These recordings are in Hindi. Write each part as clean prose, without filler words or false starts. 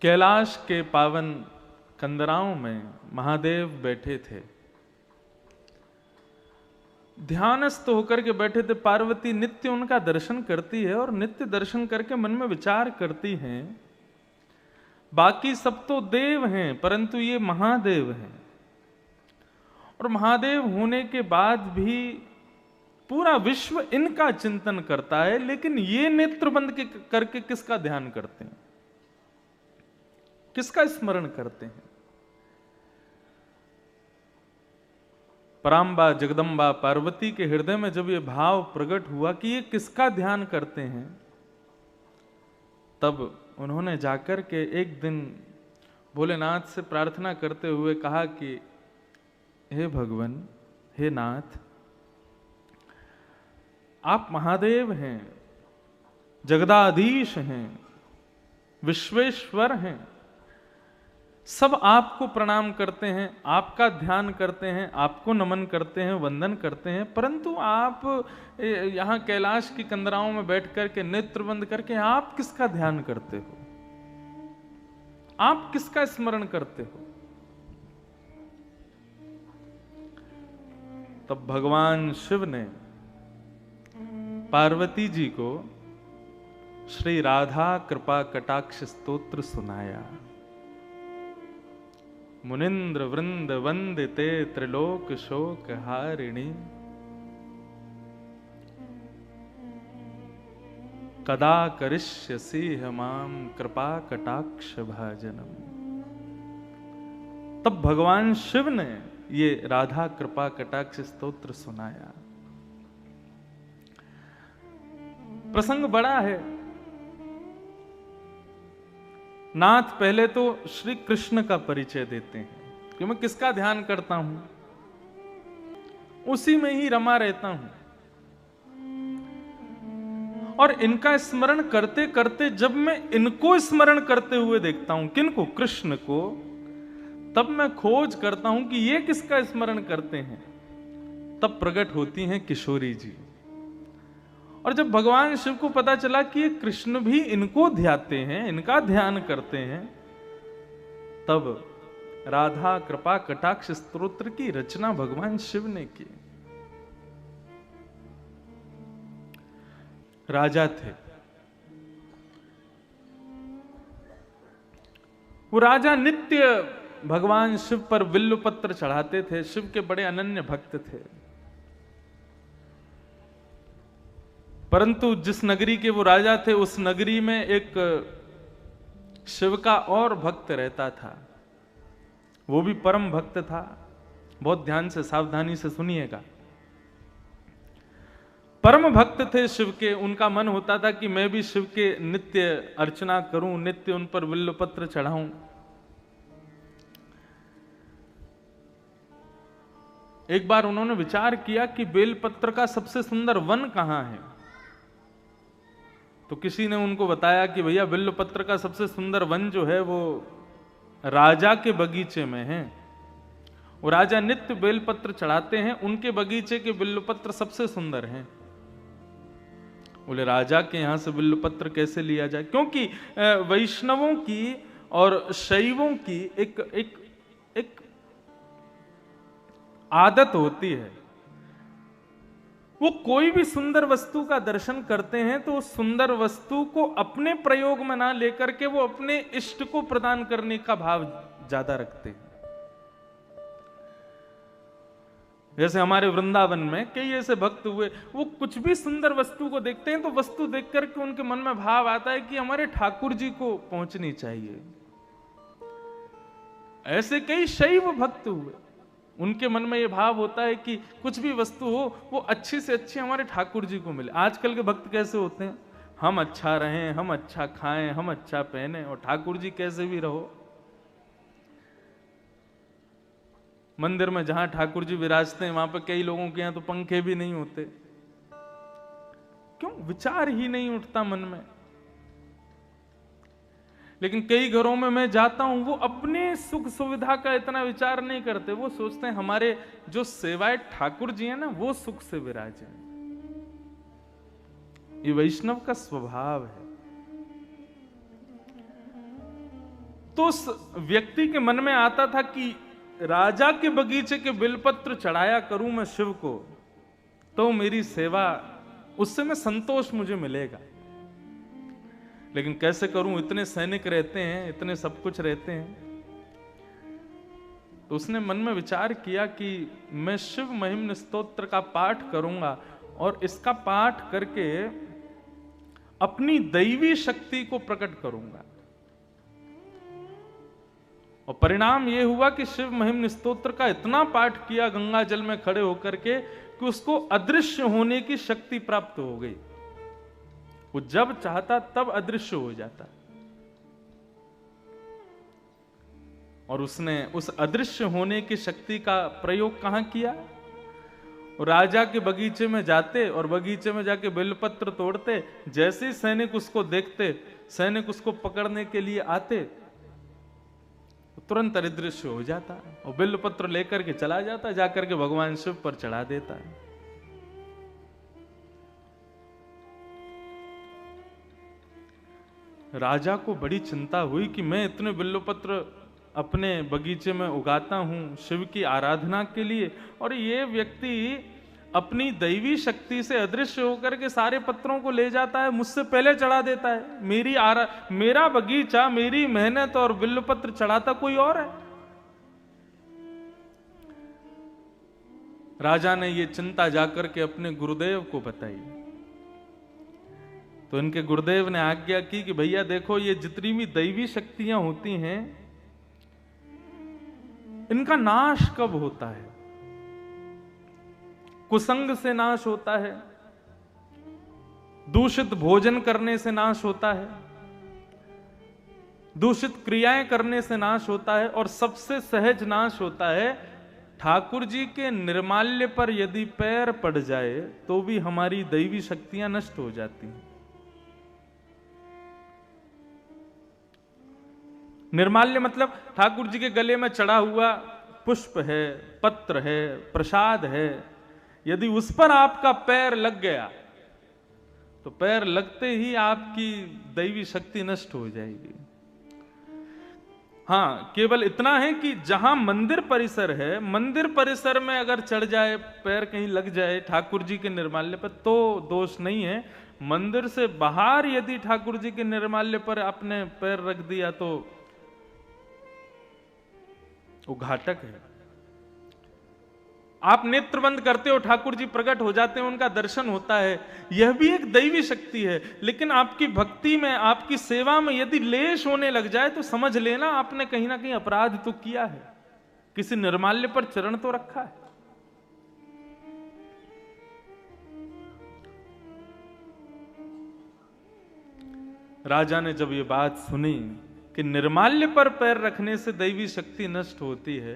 कैलाश के पावन कंदराओं में महादेव बैठे थे, ध्यानस्थ होकर के बैठे थे। पार्वती नित्य उनका दर्शन करती है और नित्य दर्शन करके मन में विचार करती हैं, बाकी सब तो देव हैं परंतु ये महादेव हैं, और महादेव होने के बाद भी पूरा विश्व इनका चिंतन करता है, लेकिन ये नेत्र बंद करके किसका ध्यान करते हैं, किसका स्मरण करते हैं? पराम्बा जगदम्बा पार्वती के हृदय में जब ये भाव प्रकट हुआ कि ये किसका ध्यान करते हैं, तब उन्होंने जाकर के एक दिन भोलेनाथ से प्रार्थना करते हुए कहा कि हे भगवान, हे नाथ, आप महादेव हैं, जगदाधीश हैं, विश्वेश्वर हैं, सब आपको प्रणाम करते हैं, आपका ध्यान करते हैं, आपको नमन करते हैं, वंदन करते हैं, परंतु आप यहाँ कैलाश की कंदराओं में बैठ करके नेत्र बंद करके आप किसका ध्यान करते हो, आप किसका स्मरण करते हो? तब भगवान शिव ने पार्वती जी को श्री राधा कृपा कटाक्ष स्तोत्र सुनाया। मुनिंद्र वृंद वंदिते त्रिलोक शोक हारिणी, कदा करिष्यसि माम कृपा कटाक्ष भाजनम। तब भगवान शिव ने ये राधा कृपा कटाक्ष स्तोत्र सुनाया। प्रसंग बड़ा है। नाथ पहले तो श्री कृष्ण का परिचय देते हैं कि मैं किसका ध्यान करता हूं, उसी में ही रमा रहता हूं, और इनका स्मरण करते करते जब मैं इनको स्मरण करते हुए देखता हूं, किनको? कृष्ण को, तब मैं खोज करता हूं कि ये किसका स्मरण करते हैं। तब प्रकट होती हैं किशोरी जी। और जब भगवान शिव को पता चला कि ये कृष्ण भी इनको ध्याते हैं, इनका ध्यान करते हैं, तब राधा कृपा कटाक्ष स्तोत्र की रचना भगवान शिव ने की। राजा थे, वो राजा नित्य भगवान शिव पर बिल्व पत्र चढ़ाते थे, शिव के बड़े अनन्य भक्त थे। परंतु जिस नगरी के वो राजा थे, उस नगरी में एक शिव का और भक्त रहता था, वो भी परम भक्त था। बहुत ध्यान से सावधानी से सुनिएगा। परम भक्त थे शिव के, उनका मन होता था कि मैं भी शिव के नित्य अर्चना करूं, नित्य उन पर बिल्व पत्र चढ़ाऊं। एक बार उन्होंने विचार किया कि बेलपत्र का सबसे सुंदर वन कहां है, तो किसी ने उनको बताया कि भैया बिल्वपत्र का सबसे सुंदर वन जो है वो राजा के बगीचे में है। वो राजा नित्य बेलपत्र चढ़ाते हैं, उनके बगीचे के बिल्वपत्र सबसे सुंदर हैं। बोले राजा के यहां से बिल्वपत्र कैसे लिया जाए, क्योंकि वैष्णवों की और शैवों की एक आदत होती है, वो कोई भी सुंदर वस्तु का दर्शन करते हैं तो उस सुंदर वस्तु को अपने प्रयोग में ना लेकर के वो अपने इष्ट को प्रदान करने का भाव ज्यादा रखते हैं। जैसे हमारे वृंदावन में कई ऐसे भक्त हुए, वो कुछ भी सुंदर वस्तु को देखते हैं तो वस्तु देख करके उनके मन में भाव आता है कि हमारे ठाकुर जी को पहुंचनी चाहिए। ऐसे कई शैव भक्त हुए, उनके मन में यह भाव होता है कि कुछ भी वस्तु हो वो अच्छी से अच्छी हमारे ठाकुर जी को मिले। आजकल के भक्त कैसे होते हैं, हम अच्छा रहें, हम अच्छा खाएं, हम अच्छा पहने, और ठाकुर जी कैसे भी रहो। मंदिर में जहां ठाकुर जी विराजते हैं वहां पर कई लोगों के यहां तो पंखे भी नहीं होते। क्यों? विचार ही नहीं उठता मन में। लेकिन कई घरों में मैं जाता हूं, वो अपने सुख सुविधा का इतना विचार नहीं करते, वो सोचते हैं हमारे जो सेवाए ठाकुर जी हैं ना वो सुख से विराजे। ये वैष्णव का स्वभाव है। तो उस व्यक्ति के मन में आता था कि राजा के बगीचे के बिलपत्र चढ़ाया करूं मैं शिव को, तो मेरी सेवा, उससे मैं संतोष मुझे मिलेगा। लेकिन कैसे करूं, इतने सैनिक रहते हैं, इतने सब कुछ रहते हैं। तो उसने मन में विचार किया कि मैं शिव महिम्न स्तोत्र का पाठ करूंगा और इसका पाठ करके अपनी दैवी शक्ति को प्रकट करूंगा। और परिणाम यह हुआ कि शिव महिम्न स्तोत्र का इतना पाठ किया गंगा जल में खड़े होकर के कि उसको अदृश्य होने की शक्ति प्राप्त हो गई। वो जब चाहता तब अदृश्य हो जाता। और उसने उस अदृश्य होने की शक्ति का प्रयोग कहां किया? राजा के बगीचे में जाते और बगीचे में जाके बेलपत्र तोड़ते। जैसे ही सैनिक उसको देखते, सैनिक उसको पकड़ने के लिए आते, तुरंत अदृश्य हो जाता और बेलपत्र लेकर के चला जाता, जाकर के भगवान शिव पर चढ़ा देता है। राजा को बड़ी चिंता हुई कि मैं इतने बिल्वपत्र अपने बगीचे में उगाता हूं शिव की आराधना के लिए, और ये व्यक्ति अपनी दैवी शक्ति से अदृश्य होकर के सारे पत्रों को ले जाता है, मुझसे पहले चढ़ा देता है। मेरा बगीचा, मेरी मेहनत और बिल्वपत्र चढ़ाता कोई और है। राजा ने ये चिंता जाकर के अपने गुरुदेव को बताई। तो इनके गुरुदेव ने आज्ञा की कि भैया देखो, ये जितनी भी दैवी शक्तियां होती हैं, इनका नाश कब होता है? कुसंग से नाश होता है, दूषित भोजन करने से नाश होता है, दूषित क्रियाएं करने से नाश होता है, और सबसे सहज नाश होता है ठाकुर जी के निर्माल्य पर यदि पैर पड़ जाए तो भी हमारी दैवी शक्तियां नष्ट हो जाती हैं। निर्माल्य मतलब ठाकुर जी के गले में चढ़ा हुआ पुष्प है, पत्र है, प्रसाद है, यदि उस पर आपका पैर लग गया तो पैर लगते ही आपकी दैवी शक्ति नष्ट हो जाएगी। हाँ, केवल इतना है कि जहां मंदिर परिसर है, मंदिर परिसर में अगर चढ़ जाए, पैर कहीं लग जाए ठाकुर जी के निर्माल्य पर, तो दोष नहीं है। मंदिर से बाहर यदि ठाकुर जी के निर्माल्य पर आपने पैर रख दिया तो वो घातक है। आप नेत्र बंद करते हो, ठाकुर जी प्रकट हो जाते हैं, उनका दर्शन होता है, यह भी एक दैवी शक्ति है। लेकिन आपकी भक्ति में, आपकी सेवा में यदि लेश होने लग जाए तो समझ लेना आपने कहीं ना कहीं अपराध तो किया है, किसी निर्माल्य पर चरण तो रखा है। राजा ने जब ये बात सुनी कि निर्माल्य पर पैर रखने से दैवी शक्ति नष्ट होती है,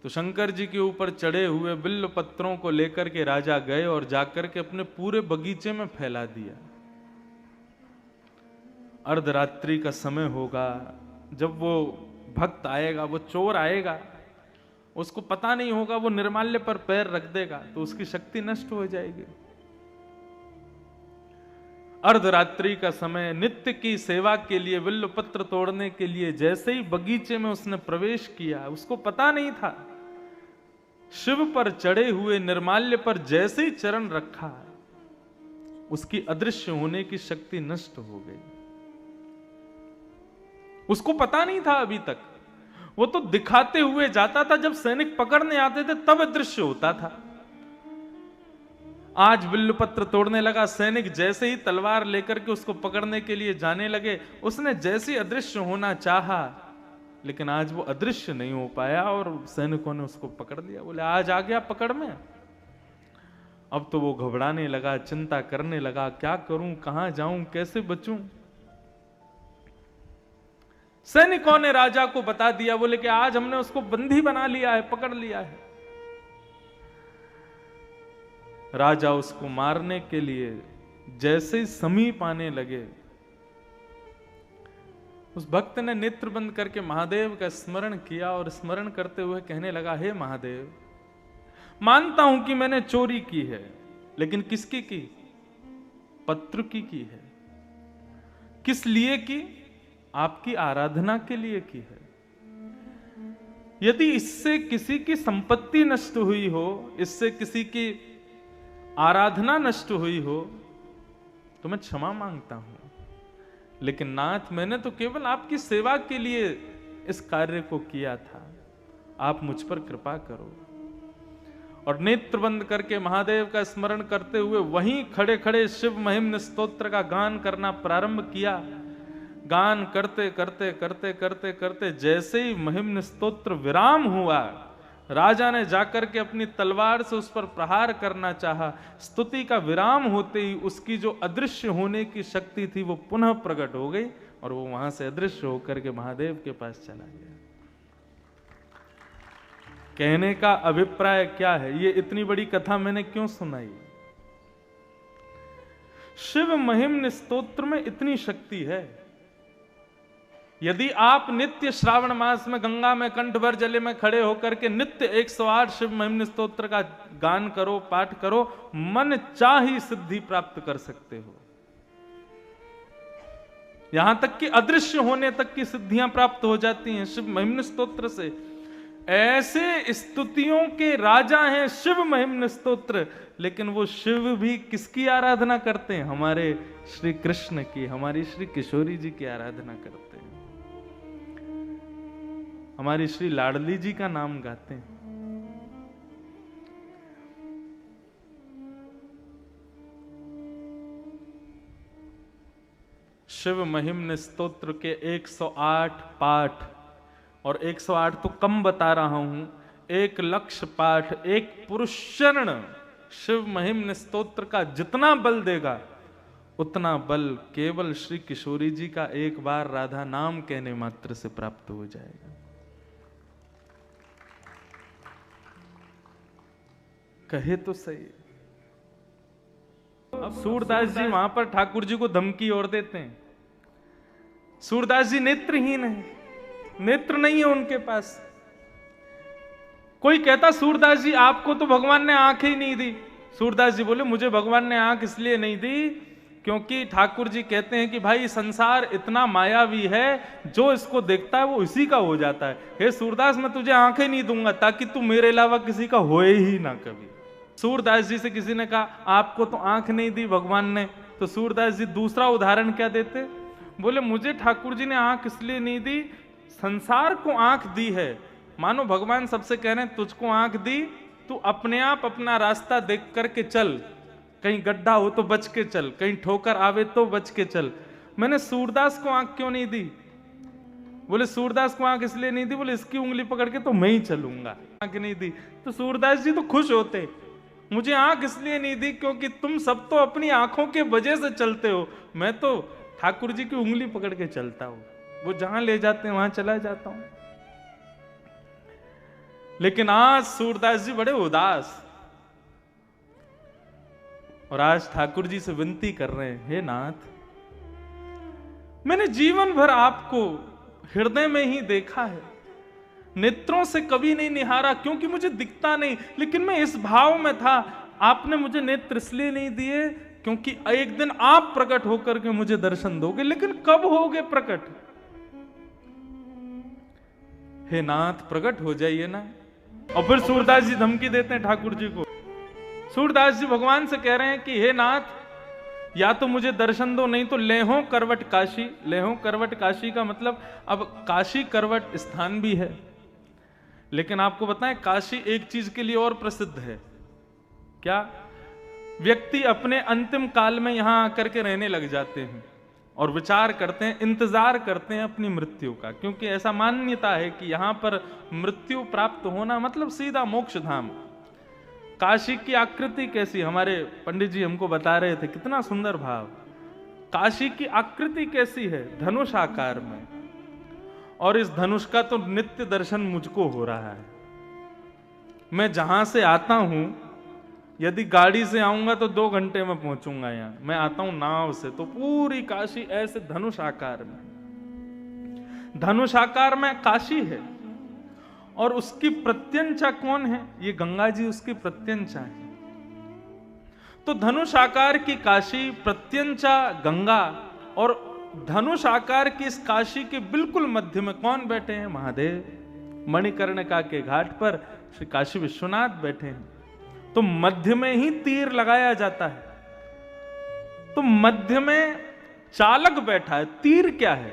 तो शंकर जी के ऊपर चढ़े हुए बिल्व पत्रों को लेकर के राजा गए और जाकर के अपने पूरे बगीचे में फैला दिया। अर्धरात्रि का समय होगा, जब वो भक्त आएगा, वो चोर आएगा, उसको पता नहीं होगा, वो निर्माल्य पर पैर रख देगा तो उसकी शक्ति नष्ट हो जाएगी। अर्धरात्रि का समय, नित्य की सेवा के लिए, बिल्व पत्र तोड़ने के लिए जैसे ही बगीचे में उसने प्रवेश किया, उसको पता नहीं था, शिव पर चढ़े हुए निर्माल्य पर जैसे ही चरण रखा, उसकी अदृश्य होने की शक्ति नष्ट हो गई। उसको पता नहीं था अभी तक, वो तो दिखाते हुए जाता था, जब सैनिक पकड़ने आते थे तब अदृश्य होता था। आज बिल्वपत्र तोड़ने लगा, सैनिक जैसे ही तलवार लेकर के उसको पकड़ने के लिए जाने लगे, उसने जैसे अदृश्य होना चाहा, लेकिन आज वो अदृश्य नहीं हो पाया और सैनिकों ने उसको पकड़ लिया। बोले आज आ गया पकड़ में। अब तो वो घबराने लगा, चिंता करने लगा, क्या करूं, कहां जाऊं, कैसे बचूं। सैनिकों ने राजा को बता दिया, बोले कि आज हमने उसको बंदी बना लिया है, पकड़ लिया है। राजा उसको मारने के लिए जैसे ही समीप आने लगे, उस भक्त ने नेत्र बंद करके महादेव का स्मरण किया और स्मरण करते हुए कहने लगा, हे महादेव, मानता हूं कि मैंने चोरी की है, लेकिन किसकी की? पत्र की है। किस लिए की? आपकी आराधना के लिए की है। यदि इससे किसी की संपत्ति नष्ट हुई हो, इससे किसी की आराधना नष्ट हुई हो, तो मैं क्षमा मांगता हूं। लेकिन नाथ, मैंने तो केवल आपकी सेवा के लिए इस कार्य को किया था, आप मुझ पर कृपा करो। और नेत्र बंद करके महादेव का स्मरण करते हुए वहीं खड़े खड़े शिव महिम्न स्तोत्र का गान करना प्रारंभ किया। गान करते करते करते करते करते जैसे ही महिम्न स्तोत्र विराम हुआ, राजा ने जाकर के अपनी तलवार से उस पर प्रहार करना चाहा। स्तुति का विराम होते ही उसकी जो अदृश्य होने की शक्ति थी वो पुनः प्रकट हो गई और वो वहां से अदृश्य होकर के महादेव के पास चला गया। कहने का अभिप्राय क्या है? ये इतनी बड़ी कथा मैंने क्यों सुनाई? शिव महिम्न स्तोत्र में इतनी शक्ति है। यदि आप नित्य श्रावण मास में गंगा में कंठ भर जले में खड़े होकर के नित्य 108 शिव महिम्न स्तोत्र का गान करो, पाठ करो, मन चाही सिद्धि प्राप्त कर सकते हो। यहां तक कि अदृश्य होने तक की सिद्धियां प्राप्त हो जाती हैं शिव महिम्न स्तोत्र से। ऐसे स्तुतियों के राजा हैं शिव महिम्न स्तोत्र, लेकिन वो शिव भी किसकी आराधना करते हैं? हमारे श्री कृष्ण की, हमारी श्री किशोरी जी की आराधना करते हैं, हमारी श्री लाडली जी का नाम गाते हैं। शिव महिम्न स्तोत्र के 108 पाठ, और 108 तो कम बता रहा हूं, 1,00,000 पाठ, एक पुरुष चरण शिव महिम्न स्तोत्र का जितना बल देगा, उतना बल केवल श्री किशोरी जी का एक बार राधा नाम कहने मात्र से प्राप्त हो जाएगा। कहे तो सही। अब सूरदास जी वहां पर ठाकुर जी को धमकी और देते हैं। सूरदास जी नेत्रहीन है, नेत्र नहीं है उनके पास। कोई कहता सूरदास जी आपको तो भगवान ने आंख ही नहीं दी। सूरदास जी बोले मुझे भगवान ने आंख इसलिए नहीं दी क्योंकि ठाकुर जी कहते हैं कि भाई संसार इतना मायावी है, जो इसको देखता है वो इसी का हो जाता है। हे सूरदास, मैं तुझे आंखें नहीं दूंगा ताकि तू मेरे अलावा किसी का होए ही ना कभी। सूरदास जी से किसी ने कहा आपको तो आंख नहीं दी भगवान ने, तो सूरदास जी दूसरा उदाहरण क्या देते? बोले मुझे ठाकुर जी ने आंख इसलिए नहीं दी, संसार को आंख दी है। मानो भगवान सबसे कह रहे हैं तुझको आंख दी, तू अपने आप अपना रास्ता देख करके चल, कहीं गड्ढा हो तो बच के चल, कहीं ठोकर आवे तो बच के चल। मैंने सूरदास को आंख क्यों नहीं दी? बोले सूरदास को आंख इसलिए नहीं दी, बोले इसकी उंगली पकड़ के तो मैं ही चलूंगा। आंख नहीं दी तो सूरदास जी तो खुश होते। मुझे आंख इसलिए नहीं दी क्योंकि तुम सब तो अपनी आंखों के वजह से चलते हो, मैं तो ठाकुर जी की उंगली पकड़ के चलता हूं, वो जहां ले जाते हैं वहां चला जाता हूं। लेकिन आज सूरदास जी बड़े उदास, और आज ठाकुर जी से विनती कर रहे हैं, हे नाथ, मैंने जीवन भर आपको हृदय में ही देखा है, नेत्रों से कभी नहीं निहारा क्योंकि मुझे दिखता नहीं, लेकिन मैं इस भाव में था। आपने मुझे नेत्र इसलिए नहीं दिए क्योंकि एक दिन आप प्रकट होकर के मुझे दर्शन दोगे, लेकिन कब होगे प्रकट? हे नाथ, प्रकट हो जाइए ना। और फिर सूरदास जी धमकी देते हैं ठाकुर जी को। सूरदास जी भगवान से कह रहे हैं कि हे नाथ, या तो मुझे दर्शन दो, नहीं तो लेहो करवट काशी। लेहो करवट काशी का मतलब, अब काशी करवट स्थान भी है, लेकिन आपको बताएं काशी एक चीज के लिए और प्रसिद्ध है। क्या? व्यक्ति अपने अंतिम काल में यहां आकर के रहने लग जाते हैं और विचार करते हैं, इंतजार करते हैं अपनी मृत्यु का, क्योंकि ऐसा मान्यता है कि यहां पर मृत्यु प्राप्त होना मतलब सीधा मोक्ष धाम। काशी की आकृति कैसी, हमारे पंडित जी हमको बता रहे थे, कितना सुंदर भाव। काशी की आकृति कैसी है? धनुष आकार में, और इस धनुष का तो नित्य दर्शन मुझको हो रहा है। मैं जहां से आता हूं, यदि गाड़ी से आऊंगा तो 2 घंटे में पहुंचूंगा यहां। मैं आता हूं नाव से, तो पूरी काशी ऐसे धनुष आकार में, धनुष आकार में काशी है। और उसकी प्रत्यंचा कौन है? ये गंगा जी उसकी प्रत्यंचा है। तो धनुष आकार की काशी, प्रत्यंचा गंगा, और धनुष आकार की इस काशी के बिल्कुल मध्य में कौन बैठे हैं? महादेव। मणिकर्णिका के घाट पर श्री काशी विश्वनाथ बैठे हैं। तो मध्य में ही तीर लगाया जाता है। तो मध्य में चालक बैठा है। तीर क्या है?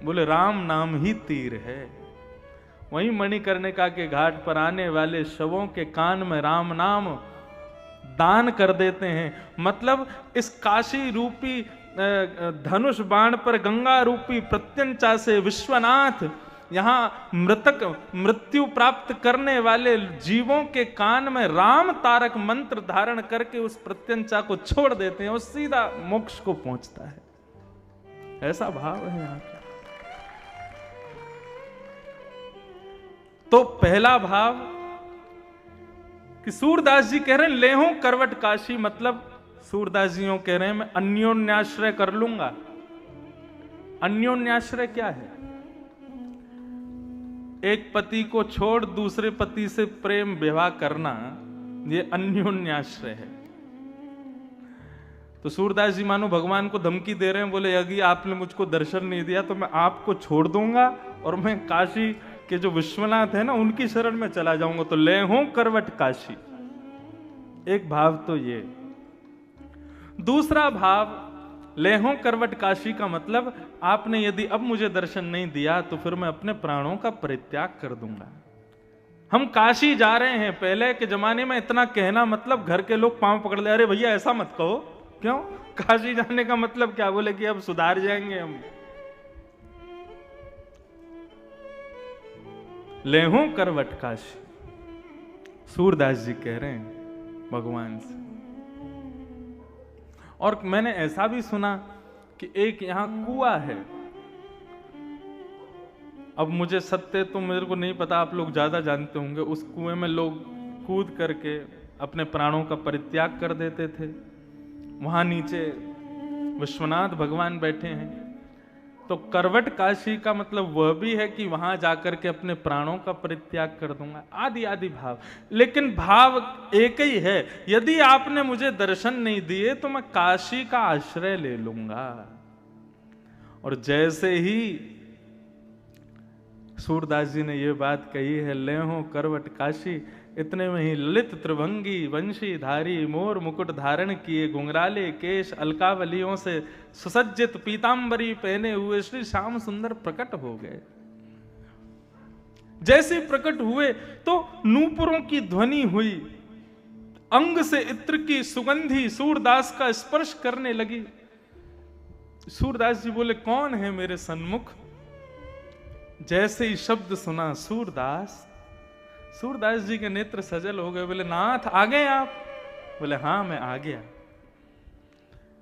बोले राम नाम ही तीर है। वहीं मणिकर्णिका के घाट पर आने वाले शवों के कान में राम नाम दान कर देते हैं। मतलब इस काशी रूपी धनुष बाण पर गंगा रूपी प्रत्यंचा से विश्वनाथ यहां मृत्यु प्राप्त करने वाले जीवों के कान में राम तारक मंत्र धारण करके उस प्रत्यंचा को छोड़ देते हैं और सीधा मोक्ष को पहुंचता है। ऐसा भाव है यहां का। तो पहला भाव कि सूरदास जी कह रहे हैं लेहो करवट काशी, मतलब सूरदास जी कह रहे हैं मैं अन्योन्याश्रय कर लूंगा। अन्योन्याश्रय क्या है? एक पति को छोड़ दूसरे पति से प्रेम विवाह करना, ये अन्योन्याश्रय है। तो सूरदास जी मानो भगवान को धमकी दे रहे हैं, बोले यदि आपने मुझको दर्शन नहीं दिया तो मैं आपको छोड़ दूंगा और मैं काशी के जो विश्वनाथ है ना उनकी शरण में चला जाऊंगा। तो लेहो करवट काशी, एक भाव तो ये। दूसरा भाव लेहो करवट काशी का मतलब आपने यदि अब मुझे दर्शन नहीं दिया तो फिर मैं अपने प्राणों का परित्याग कर दूंगा। हम काशी जा रहे हैं। पहले के जमाने में इतना कहना मतलब घर के लोग पांव पकड़ ले, अरे भैया ऐसा मत कहो। क्यों? काशी जाने का मतलब क्या? बोले कि अब सुधार जाएंगे हम। लेहो करवट काशी, सूरदास जी कह रहे हैं भगवान से। और मैंने ऐसा भी सुना कि एक यहां कुआं है। अब मुझे सत्य तो मेरे को नहीं पता, आप लोग ज्यादा जानते होंगे। उस कुएं में लोग कूद करके अपने प्राणों का परित्याग कर देते थे। वहां नीचे विश्वनाथ भगवान बैठे हैं। तो करवट काशी का मतलब वह भी है कि वहां जाकर के अपने प्राणों का परित्याग कर दूंगा, आदि आदि भाव। लेकिन भाव एक ही है, यदि आपने मुझे दर्शन नहीं दिए तो मैं काशी का आश्रय ले लूंगा। और जैसे ही सूरदास जी ने यह बात कही है, लेहो करवट काशी, इतने में ही ललित त्रिभंगी वंशी धारी मोर मुकुट धारण किए घुंघराले केश अलकावलियों से सुसज्जित पीतांबरी पहने हुए श्री श्याम सुंदर प्रकट हो गए। जैसे प्रकट हुए तो नूपुरों की ध्वनि हुई, अंग से इत्र की सुगंधी सूरदास का स्पर्श करने लगी। सूरदास जी बोले कौन है मेरे सन्मुख? जैसे ही शब्द सुना सूरदास, सूरदास जी के नेत्र सजल हो गए। बोले नाथ आ गए आप? बोले हाँ मैं आ गया।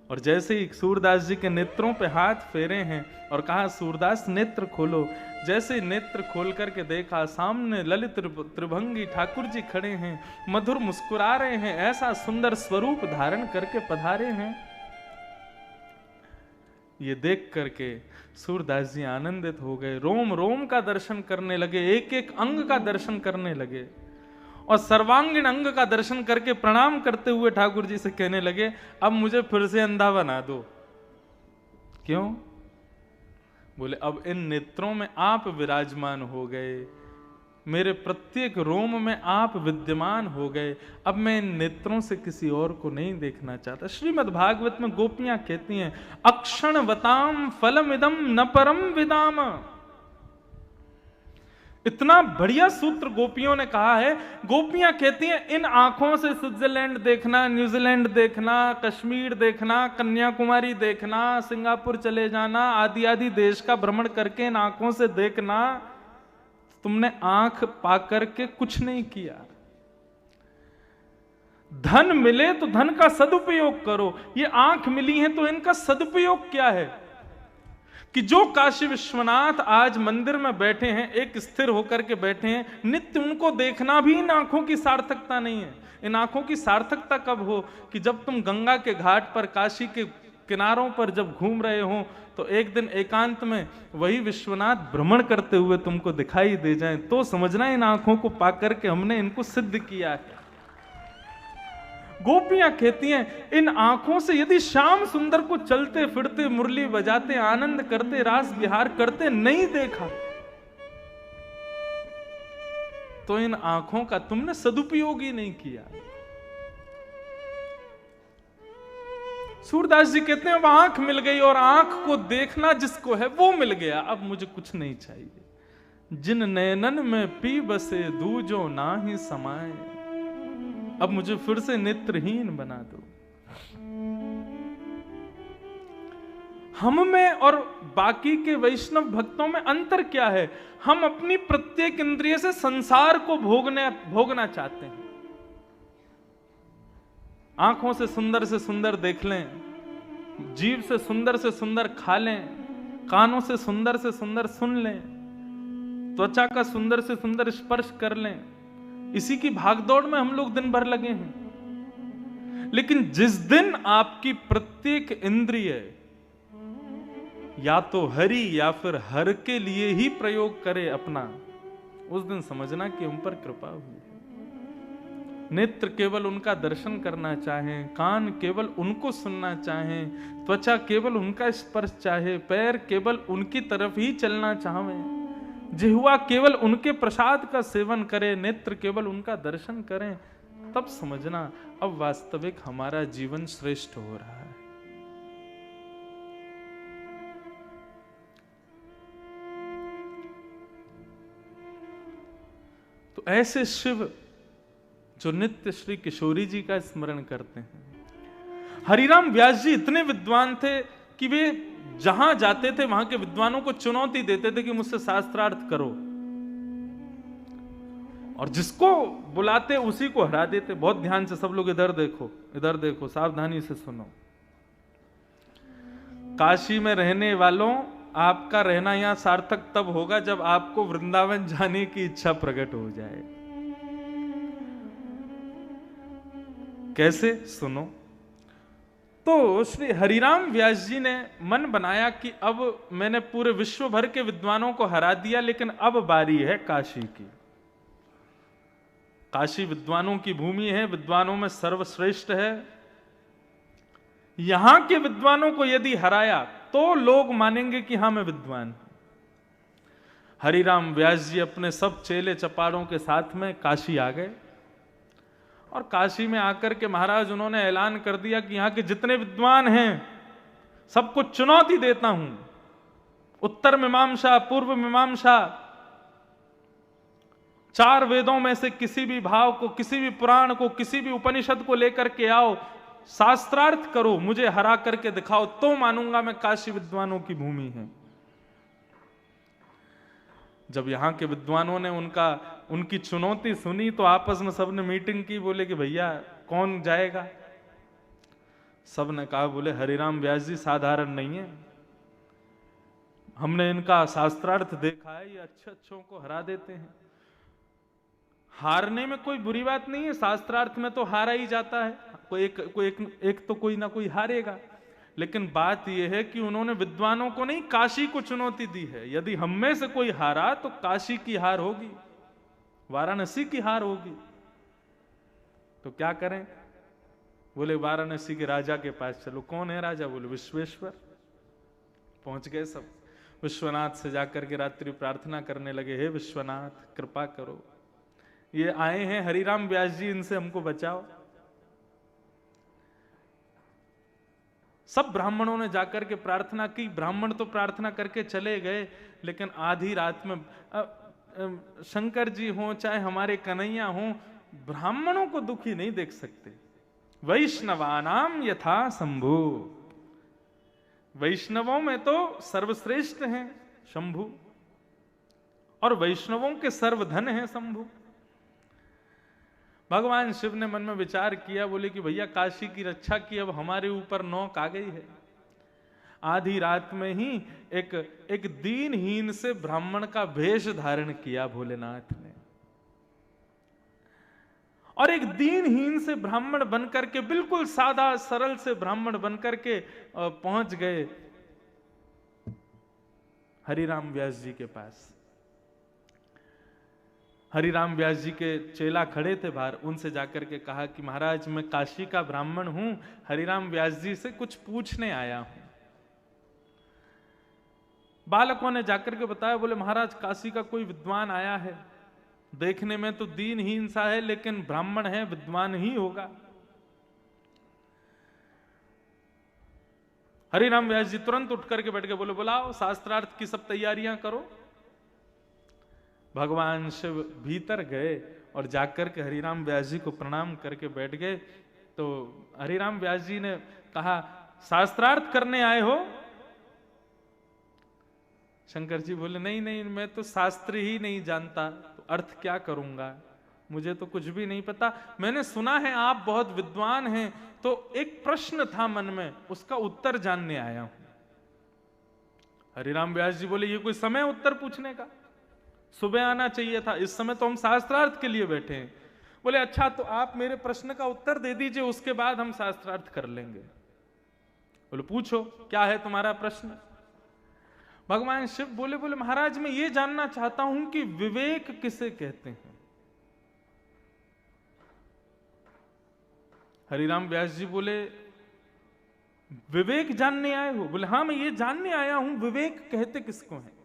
और जैसे ही सूरदास जी के नेत्रों पे हाथ फेरे हैं और कहा सूरदास नेत्र खोलो। जैसे ही नेत्र खोल करके देखा, सामने ललित त्रिभंगी ठाकुर जी खड़े हैं, मधुर मुस्कुरा रहे हैं, ऐसा सुंदर स्वरूप धारण करके पधारे हैं। ये देख करके सूरदास जी आनंदित हो गए, रोम रोम का दर्शन करने लगे, एक एक अंग का दर्शन करने लगे और सर्वांगीण अंग का दर्शन करके प्रणाम करते हुए ठाकुर जी से कहने लगे अब मुझे फिर से अंधा बना दो। क्यों? बोले अब इन नेत्रों में आप विराजमान हो गए, मेरे प्रत्येक रोम में आप विद्यमान हो गए, अब मैं इन नेत्रों से किसी और को नहीं देखना चाहता। श्रीमद् भागवत में गोपियां कहती हैं अक्षण वताम फलमिदम न परम विदाम। इतना बढ़िया सूत्र गोपियों ने कहा है। गोपियां कहती हैं इन आंखों से स्विट्जरलैंड देखना, न्यूजीलैंड देखना, कश्मीर देखना, कन्याकुमारी देखना, सिंगापुर चले जाना, आदि आदि देश का भ्रमण करके इन आंखों से देखना, तुमने आंख पाकर के कुछ नहीं किया। धन मिले तो धन का सदुपयोग करो। ये आंख मिली है तो इनका सदुपयोग क्या है कि जो काशी विश्वनाथ आज मंदिर में बैठे हैं, एक स्थिर होकर के बैठे हैं, नित्य उनको देखना भी इन आंखों की सार्थकता नहीं है। इन आंखों की सार्थकता कब हो कि जब तुम गंगा के घाट पर, काशी के किनारों पर जब घूम रहे हो तो एक दिन एकांत में वही विश्वनाथ भ्रमण करते हुए तुमको दिखाई दे जाए, तो समझना इन आंखों को पाकर के हमने इनको सिद्ध किया है। गोपियां कहती हैं, इन आंखों से यदि श्याम सुंदर को चलते फिरते, मुरली बजाते, आनंद करते, रास विहार करते नहीं देखा, तो इन आंखों का तुमने सदुपयोग ही नहीं किया। सूरदास जी कहते हैं, अब आंख मिल गई और आंख को देखना जिसको है वो मिल गया, अब मुझे कुछ नहीं चाहिए। जिन नैनन में पी बसे दूजो ना ही समाए, अब मुझे फिर से नेत्रहीन बना दो। हम में और बाकी के वैष्णव भक्तों में अंतर क्या है? हम अपनी प्रत्येक इंद्रिय से संसार को भोगना चाहते हैं। आंखों से सुंदर देख लें, जीभ से सुंदर खा लें, कानों से सुंदर सुन लें, त्वचा का सुंदर से सुंदर स्पर्श कर लें। इसी की भागदौड़ में हम लोग दिन भर लगे हैं। लेकिन जिस दिन आपकी प्रत्येक इंद्रिय या तो हरि या फिर हर के लिए ही प्रयोग करे अपना, उस दिन समझना कि उन पर कृपा हुई है। नेत्र केवल उनका दर्शन करना चाहें, कान केवल उनको सुनना चाहें, त्वचा केवल उनका स्पर्श चाहे, पैर केवल उनकी तरफ ही चलना चाहें, जिह्वा केवल उनके प्रसाद का सेवन करे, नेत्र केवल उनका दर्शन करें, तब समझना अब वास्तविक हमारा जीवन श्रेष्ठ हो रहा है। तो ऐसे शिव जो नित्य श्री किशोरी जी का स्मरण करते हैं। हरिराम व्यास जी इतने विद्वान थे कि वे जहां जाते थे वहां के विद्वानों को चुनौती देते थे कि मुझसे शास्त्रार्थ करो, और जिसको बुलाते उसी को हरा देते। बहुत ध्यान से सब लोग इधर देखो, सावधानी से सुनो। काशी में रहने वालों, आपका रहना यहां सार्थक तब होगा जब आपको वृंदावन जाने की इच्छा प्रकट हो जाए। कैसे? सुनो। तो श्री हरिराम व्यास जी ने मन बनाया कि अब मैंने पूरे विश्व भर के विद्वानों को हरा दिया, लेकिन अब बारी है काशी की। काशी विद्वानों की भूमि है, विद्वानों में सर्वश्रेष्ठ है। यहां के विद्वानों को यदि हराया तो लोग मानेंगे कि हां मैं विद्वान। हरिराम व्यास जी अपने सब चेले चपाड़ों के साथ में काशी आ गए, और काशी में आकर के महाराज उन्होंने ऐलान कर दिया कि यहां के जितने विद्वान हैं सबको चुनौती देता हूं। उत्तर मीमांसा, पूर्व मीमांसा, 4 वेदों में से किसी भी भाव को, किसी भी पुराण को, किसी भी उपनिषद को लेकर के आओ, शास्त्रार्थ करो, मुझे हरा करके दिखाओ, तो मानूंगा मैं काशी विद्वानों की भूमि है। जब यहां के विद्वानों ने उनकी चुनौती सुनी तो आपस में सबने मीटिंग की, बोले कि भैया कौन जाएगा? सबने कहा, बोले हरिराम व्यास जी साधारण नहीं है, हमने इनका शास्त्रार्थ देखा है, ये अच्छों को हरा देते हैं। हारने में कोई बुरी बात नहीं है, शास्त्रार्थ में तो हारा ही जाता है, एक तो कोई ना कोई हारेगा। लेकिन बात यह है कि उन्होंने विद्वानों को नहीं, काशी को चुनौती दी है। यदि हम में से कोई हारा तो काशी की हार होगी, वाराणसी की हार होगी। तो क्या करें? बोले वाराणसी के राजा के पास चलो। कौन है राजा? बोले विश्वेश्वर। पहुंच गए सब, विश्वनाथ से जाकर के रात्रि प्रार्थना करने लगे, हे विश्वनाथ कृपा करो, ये आए हैं हरिराम व्यास जी, इनसे हमको बचाओ। सब ब्राह्मणों ने जाकर के प्रार्थना की। ब्राह्मण तो प्रार्थना करके चले गए, लेकिन आधी रात में शंकर जी हों चाहे हमारे कन्हैया हों, ब्राह्मणों को दुखी नहीं देख सकते। वैष्णवानाम यथा शंभु, वैष्णवों में तो सर्वश्रेष्ठ हैं शंभु, और वैष्णवों के सर्वधन हैं शंभु। भगवान शिव ने मन में विचार किया, बोले कि भैया काशी की रक्षा की, अब हमारे ऊपर नौक आ गई है। आधी रात में ही एक दीनहीन से ब्राह्मण का वेश धारण किया भोलेनाथ ने, और एक दीनहीन से ब्राह्मण बनकर के, बिल्कुल सादा सरल से ब्राह्मण बनकर के पहुंच गए हरिराम व्यास जी के पास। हरिराम व्यास जी के चेला खड़े थे बाहर, उनसे जाकर के कहा कि महाराज मैं काशी का ब्राह्मण हूं, हरिराम व्यास जी से कुछ पूछने आया हूं। बालकों ने जाकर के बताया, बोले महाराज काशी का कोई विद्वान आया है, देखने में तो दीनहीन सा है लेकिन ब्राह्मण है, विद्वान ही होगा। हरिराम व्यास जी तुरंत उठ करके बैठ के बोले, बुलाओ, शास्त्रार्थ की सब तैयारियां करो। भगवान शिव भीतर गए और जाकर के हरिराम व्यास जी को प्रणाम करके बैठ गए। तो हरिराम व्यास जी ने कहा, शास्त्रार्थ करने आए हो? शंकर जी बोले, नहीं नहीं, मैं तो शास्त्र ही नहीं जानता, तो अर्थ क्या करूंगा, मुझे तो कुछ भी नहीं पता। मैंने सुना है आप बहुत विद्वान हैं, तो एक प्रश्न था मन में, उसका उत्तर जानने आया हूं। हरिराम व्यास जी बोले, ये कोई समय उत्तर पूछने का? सुबह आना चाहिए था, इस समय तो हम शास्त्रार्थ के लिए बैठे हैं। बोले अच्छा, तो आप मेरे प्रश्न का उत्तर दे दीजिए, उसके बाद हम शास्त्रार्थ कर लेंगे। बोले पूछो, क्या है तुम्हारा प्रश्न? भगवान शिव बोले, महाराज मैं ये जानना चाहता हूं कि विवेक किसे कहते हैं। हरिराम व्यास जी बोले, विवेक जानने आए हो? बोले हाँ, मैं ये जानने आया हूं विवेक कहते किसको हैं।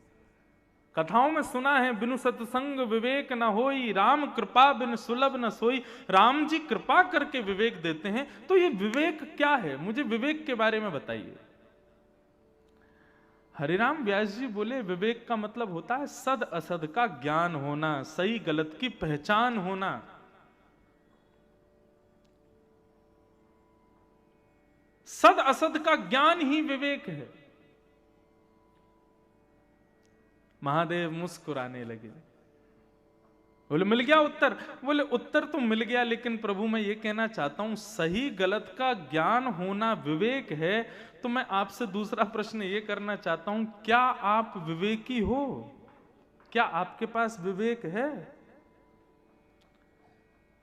कथाओं में सुना है, बिनु सत्संग विवेक न होई, राम कृपा बिन सुलभ न सोई। राम जी कृपा करके विवेक देते हैं, तो ये विवेक क्या है, मुझे विवेक के बारे में बताइए। हरिराम व्यास जी बोले, विवेक का मतलब होता है सद असद का ज्ञान होना, सही गलत की पहचान होना। सद असद का ज्ञान ही विवेक है। महादेव मुस्कुराने लगे, बोले मिल गया उत्तर? बोले उत्तर तो मिल गया, लेकिन प्रभु मैं ये कहना चाहता हूं सही गलत का ज्ञान होना विवेक है, तो मैं आपसे दूसरा प्रश्न ये करना चाहता हूं, क्या आप विवेकी हो? क्या आपके पास विवेक है?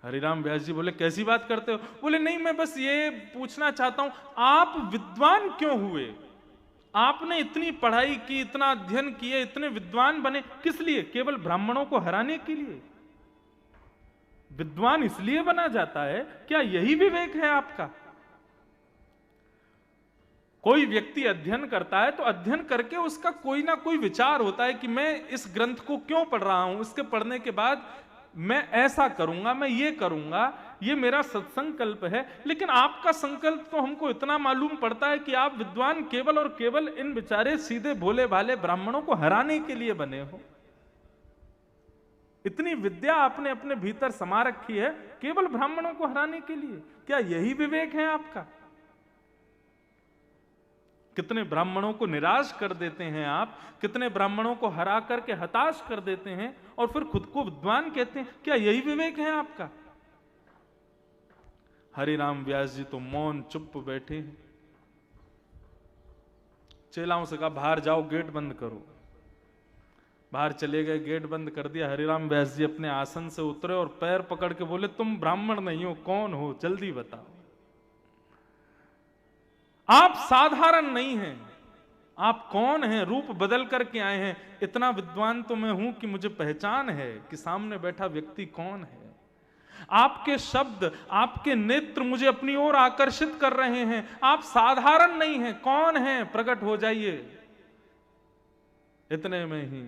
हरिराम व्यास जी बोले, कैसी बात करते हो? बोले नहीं, मैं बस ये पूछना चाहता हूं, आप विद्वान क्यों हुए? आपने इतनी पढ़ाई की, इतना अध्ययन किए, इतने विद्वान बने, किस लिए? केवल ब्राह्मणों को हराने के लिए? विद्वान इसलिए बना जाता है, क्या यही विवेक है आपका? कोई व्यक्ति अध्ययन करता है तो अध्ययन करके उसका कोई ना कोई विचार होता है कि मैं इस ग्रंथ को क्यों पढ़ रहा हूं, इसके पढ़ने के बाद मैं ऐसा करूंगा, मैं ये करूंगा, ये मेरा सत्संकल्प है। लेकिन आपका संकल्प तो हमको इतना मालूम पड़ता है कि आप विद्वान केवल और केवल इन बेचारे सीधे भोले भाले ब्राह्मणों को हराने के लिए बने हो। इतनी विद्या आपने अपने भीतर समा रखी है केवल ब्राह्मणों को हराने के लिए। क्या यही विवेक है आपका? कितने ब्राह्मणों को निराश कर देते हैं आप, कितने ब्राह्मणों को हरा करके हताश कर देते हैं और फिर खुद को विद्वान कहते हैं। क्या यही विवेक है आपका? हरिराम व्यास जी तो मौन चुप बैठे हैं। चेलाओं से कहा बाहर जाओ, गेट बंद करो। बाहर चले गए, गेट बंद कर दिया। हरिराम व्यास जी अपने आसन से उतरे और पैर पकड़ के बोले, तुम ब्राह्मण नहीं हो, कौन हो, जल्दी बताओ। आप साधारण नहीं हैं, आप कौन हैं? रूप बदल करके आए हैं। इतना विद्वान तो मैं हूं कि मुझे पहचान है कि सामने बैठा व्यक्ति कौन है। आपके शब्द, आपके नेत्र मुझे अपनी ओर आकर्षित कर रहे हैं। आप साधारण नहीं हैं, कौन हैं? प्रकट हो जाइए। इतने में ही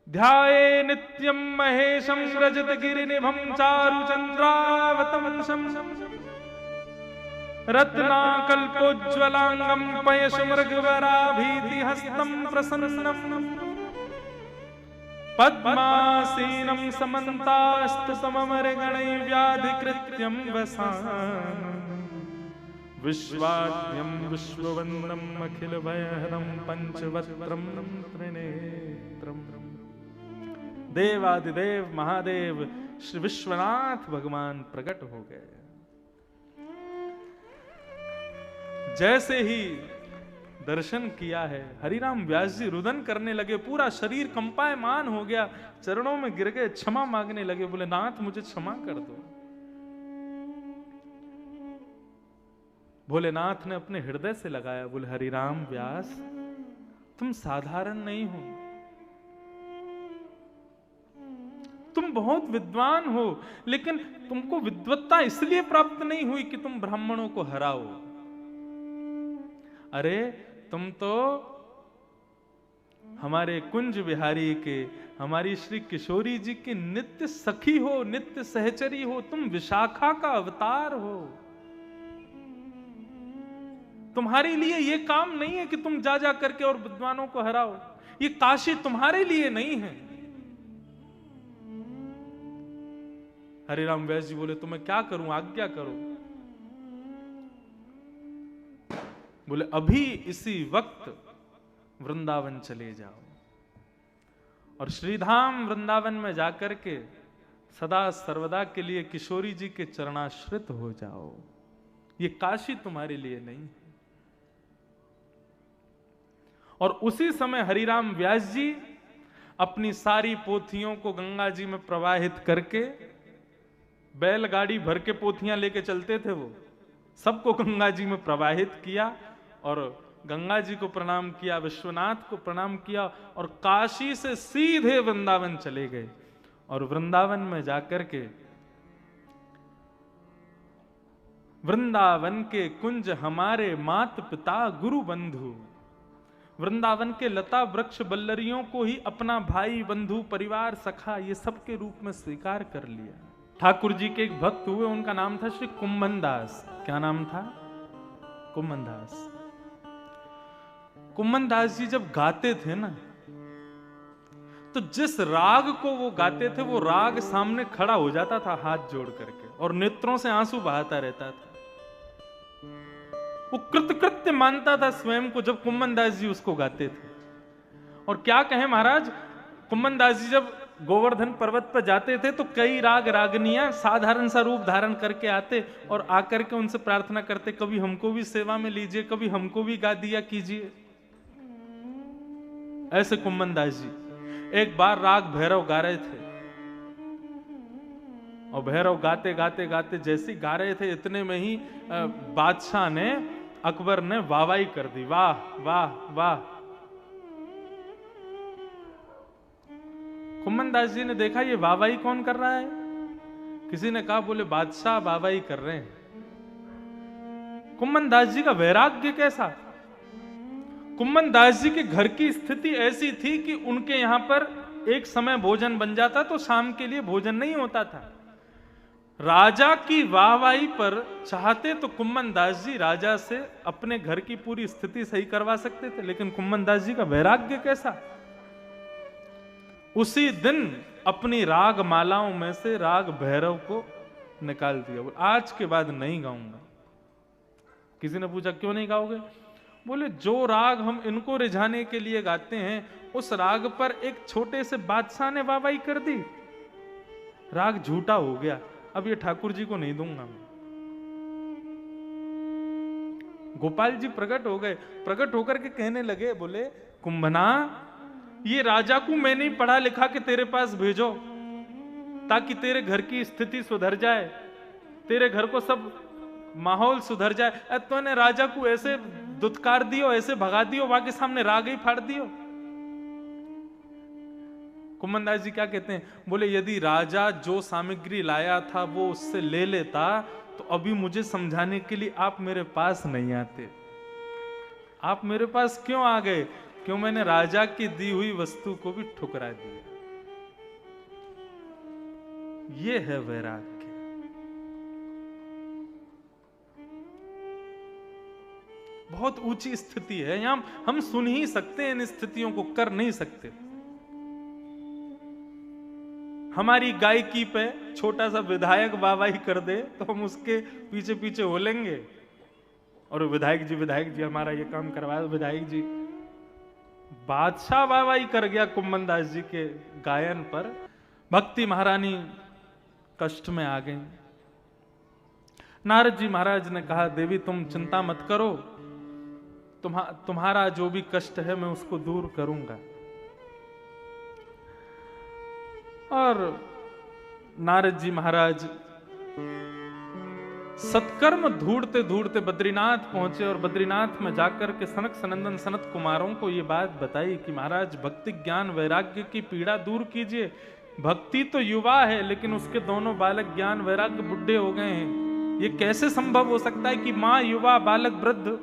ध्याये नित्यम महेशम रजत गिरिनिभं चारु चंद्रावतंसम रत्नाकल्पोज्ज्वलांगं पयशमृगवराभीति हस्तं प्रसन्नं पद्मासीनं समन्तास्तुतममरगणैर्व्याधिकृत्यं वसानं विश्वाद्यं विश्ववन्दनं अखिलभयहरं पंचवक्त्रं त्रिनेत्रं। देवादिदेव महादेव श्री विश्वनाथ भगवान प्रकट हो गए। जैसे ही दर्शन किया है, हरिराम व्यास जी रुदन करने लगे, पूरा शरीर कंपायमान हो गया, चरणों में गिर गए, क्षमा मांगने लगे। बोले नाथ मुझे क्षमा कर दो। भोलेनाथ ने अपने हृदय से लगाया, बोले हरिराम व्यास तुम साधारण नहीं हो, तुम तुम बहुत विद्वान हो, लेकिन तुमको विद्वत्ता इसलिए प्राप्त नहीं हुई कि तुम ब्राह्मणों को हराओ। अरे तुम तो हमारे कुंज बिहारी के, हमारी श्री किशोरी जी के नित्य सखी हो, नित्य सहचरी हो, तुम विशाखा का अवतार हो। तुम्हारे लिए ये काम नहीं है कि तुम जा जा करके और विद्वानों को हराओ। ये काशी तुम्हारे लिए नहीं है। हरिराम व्यास जी बोले तो मैं क्या करूं, आज्ञा करो। बोले अभी इसी वक्त वृंदावन चले जाओ और श्रीधाम वृंदावन में जाकर के सदा सर्वदा के लिए किशोरी जी के चरणाश्रित हो जाओ। ये काशी तुम्हारे लिए नहीं है। और उसी समय हरिराम व्यास जी अपनी सारी पोथियों को गंगा जी में प्रवाहित करके, बैलगाड़ी भर के पोथियां लेके चलते थे वो, सबको गंगा जी में प्रवाहित किया और गंगा जी को प्रणाम किया, विश्वनाथ को प्रणाम किया और काशी से सीधे वृंदावन चले गए। और वृंदावन में जाकर के वृंदावन के कुंज हमारे मात पिता गुरु बंधु, वृंदावन के लता वृक्ष बल्लरियों को ही अपना भाई बंधु परिवार सखा ये सब के रूप में स्वीकार कर लिया। ठाकुर जी के एक भक्त हुए, उनका नाम था श्री कुंभन दास। क्या नाम था? कुंभन दास। कुंभन दास जी जब गाते थे ना, तो जिस राग को वो गाते थे वो राग सामने खड़ा हो जाता था हाथ जोड़ करके और नेत्रों से आंसू बहाता रहता था। वो कृतकृत्य मानता था स्वयं को जब कुंभन दास जी उसको गाते थे। और क्या कहें महाराज, कुंभन दास जी जब गोवर्धन पर्वत पर जाते थे तो कई राग रागनियां साधारण सा रूप धारण करके आते और आकर के उनसे प्रार्थना करते, कभी हमको भी सेवा में लीजिए, कभी हमको भी गा दिया कीजिए। ऐसे कुंभन दास जी एक बार राग भैरव गा रहे थे और भैरव गाते गाते गाते जैसे गा रहे थे, इतने में ही बादशाह ने, अकबर ने वाहवाही कर दी, वाह वाह वाह। कुंभन दास जी ने देखा ये वाहवाही कौन कर रहा है। किसी ने कहा, बोले बादशाह वाहवाही कर रहे हैं। कुंभन दास जी का वैराग्य कैसा। कुंभन दास जी के घर की स्थिति ऐसी थी कि उनके यहां पर एक समय भोजन बन जाता तो शाम के लिए भोजन नहीं होता था। राजा की वाहवाही पर चाहते तो कुंभन दास जी राजा से अपने घर की पूरी स्थिति सही करवा सकते थे, लेकिन कुंभन दास जी का वैराग्य कैसा। उसी दिन अपनी राग मालाओं में से राग भैरव को निकाल दिया। आज के बाद नहीं गाऊंगा। किसी ने पूछा क्यों नहीं गाओगे? बोले जो राग हम इनको रिझाने के लिए गाते हैं, उस राग पर एक छोटे से बादशाह ने वाहवाही कर दी, राग झूठा हो गया। अब ये ठाकुर जी को नहीं दूंगा मैं। गोपाल जी प्रकट हो गए, प्रकट होकर के कहने लगे, बोले कुंभना, ये राजा को मैं नहीं पढ़ा लिखा के तेरे पास भेजो ताकि तेरे घर की स्थिति सुधर जाए, तेरे घर को सब माहौल सुधर जाए। तूने राजा को ऐसे दुत्कार दियो, ऐसे भगा दियो, वहां के सामने राग ही फाड़ दियो। कुंभन दास जी क्या कहते हैं? बोले यदि राजा जो सामग्री लाया था वो उससे ले लेता तो अभी मुझे समझाने के लिए आप मेरे पास नहीं आते। आप मेरे पास क्यों आ गए? क्यों मैंने राजा की दी हुई वस्तु को भी ठुकरा दिया। ये है वैराग्य। बहुत ऊंची स्थिति है, यहां हम सुन ही सकते हैं, इन स्थितियों को कर नहीं सकते। हमारी गायकी पे छोटा सा विधायक वाहवाही कर दे तो हम उसके पीछे पीछे हो लेंगे और विधायक जी हमारा ये काम करवा दो, विधायक जी। बादशाह वाहवाही कर गया कुंभन दास जी के गायन पर। भक्ति महारानी कष्ट में आ गई। नारद जी महाराज ने कहा, देवी तुम चिंता मत करो, तुम्हारा जो भी कष्ट है मैं उसको दूर करूंगा। और नारद जी महाराज सत्कर्म ढूंढते ढूंढते बद्रीनाथ पहुंचे और बद्रीनाथ में जाकर के सनक सनंदन सनत कुमारों को ये बात बताई कि महाराज भक्ति ज्ञान वैराग्य की पीड़ा दूर कीजिए, भक्ति तो युवा है, लेकिन उसके दोनों बालक ज्ञान वैराग्य बुढ़े हो गए हैं। ये कैसे संभव हो सकता है कि मां युवा बालक वृद्ध?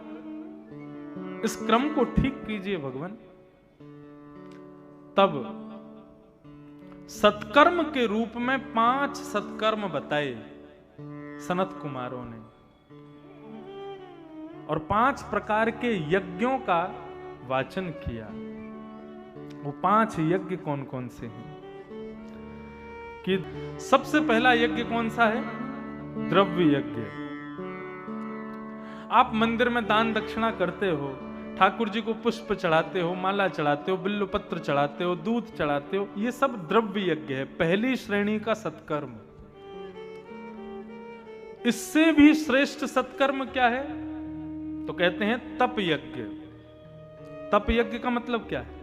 इस क्रम को ठीक कीजिए भगवान। तब सत्कर्म के रूप में 5 सत्कर्म बताए सनत कुमारों ने, और 5 प्रकार के यज्ञों का वाचन किया। वो 5 यज्ञ कौन कौन से हैं? कि सबसे पहला यज्ञ कौन सा है? द्रव्य यज्ञ। आप मंदिर में दान दक्षिणा करते हो, ठाकुर जी को पुष्प चढ़ाते हो, माला चढ़ाते हो, बिल्व पत्र चढ़ाते हो, दूध चढ़ाते हो, ये सब द्रव्य यज्ञ है, पहली श्रेणी का सत्कर्म। इससे भी श्रेष्ठ सत्कर्म क्या है? तो कहते हैं तप यज्ञ। तप यज्ञ का मतलब क्या है?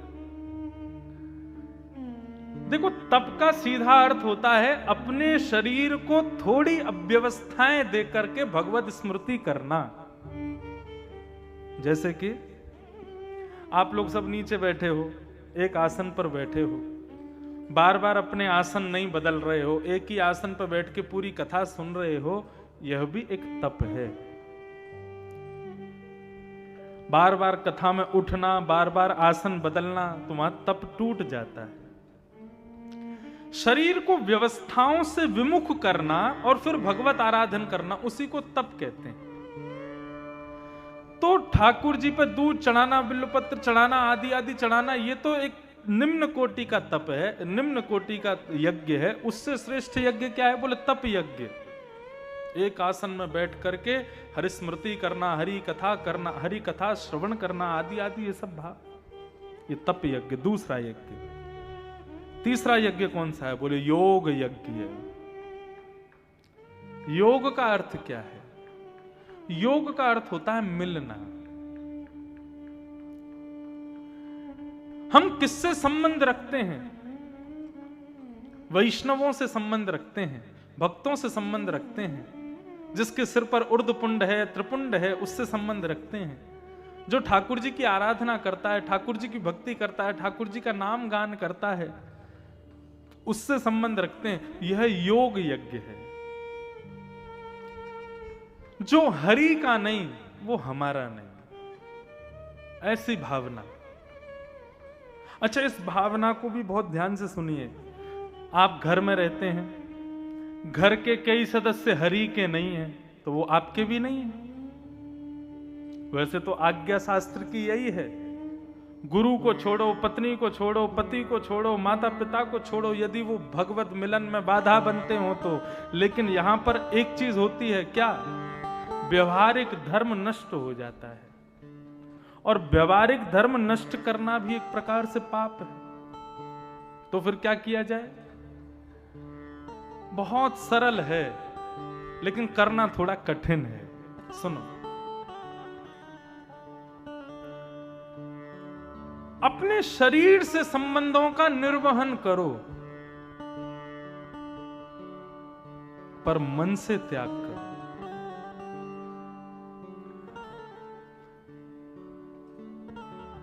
देखो, तप का सीधा अर्थ होता है अपने शरीर को थोड़ी अव्यवस्थाएं देकर के भगवत स्मृति करना। जैसे कि आप लोग सब नीचे बैठे हो, एक आसन पर बैठे हो, बार बार अपने आसन नहीं बदल रहे हो, एक ही आसन पर बैठ के पूरी कथा सुन रहे हो, यह भी एक तप है। बार बार कथा में उठना, बार बार आसन बदलना, तुम्हारा तप टूट जाता है। शरीर को व्यवस्थाओं से विमुख करना और फिर भगवत आराधन करना, उसी को तप कहते हैं। तो ठाकुर जी पर दूध चढ़ाना, बिल्वपत्र चढ़ाना, आदि आदि चढ़ाना, ये तो एक निम्न कोटि का तप है, निम्न कोटि का यज्ञ है। उससे श्रेष्ठ यज्ञ क्या है? बोले तप यज्ञ। एक आसन में बैठ करके हरि स्मृति करना, हरि कथा करना, हरि कथा श्रवण करना, आदि आदि ये सब भाव, ये तप यज्ञ। दूसरा यज्ञ। तीसरा यज्ञ कौन सा है? बोले योग यज्ञ है। योग का अर्थ क्या है? योग का अर्थ होता है मिलना। हम किससे संबंध रखते हैं? वैष्णवों से संबंध रखते हैं, भक्तों से संबंध रखते हैं। जिसके सिर पर उर्ध्वपुंड है, त्रिपुंड है, उससे संबंध रखते हैं। जो ठाकुर जी की आराधना करता है, ठाकुर जी की भक्ति करता है, ठाकुर जी का नाम गान करता है, उससे संबंध रखते हैं। यह योग यज्ञ है। जो हरि का नहीं, वो हमारा नहीं, ऐसी भावना। अच्छा, इस भावना को भी बहुत ध्यान से सुनिए। आप घर में रहते हैं, घर के कई सदस्य हरि के नहीं हैं, तो वो आपके भी नहीं हैं। वैसे तो आज्ञा शास्त्र की यही है, गुरु को छोड़ो, पत्नी को छोड़ो, पति को छोड़ो, माता पिता को छोड़ो, यदि वो भगवत मिलन में बाधा बनते हो तो। लेकिन यहां पर एक चीज होती है, क्या? व्यवहारिक धर्म नष्ट हो जाता है, और व्यवहारिक धर्म नष्ट करना भी एक प्रकार से पाप है। तो फिर क्या किया जाए? बहुत सरल है, लेकिन करना थोड़ा कठिन है। सुनो, अपने शरीर से संबंधों का निर्वहन करो, पर मन से त्याग करो।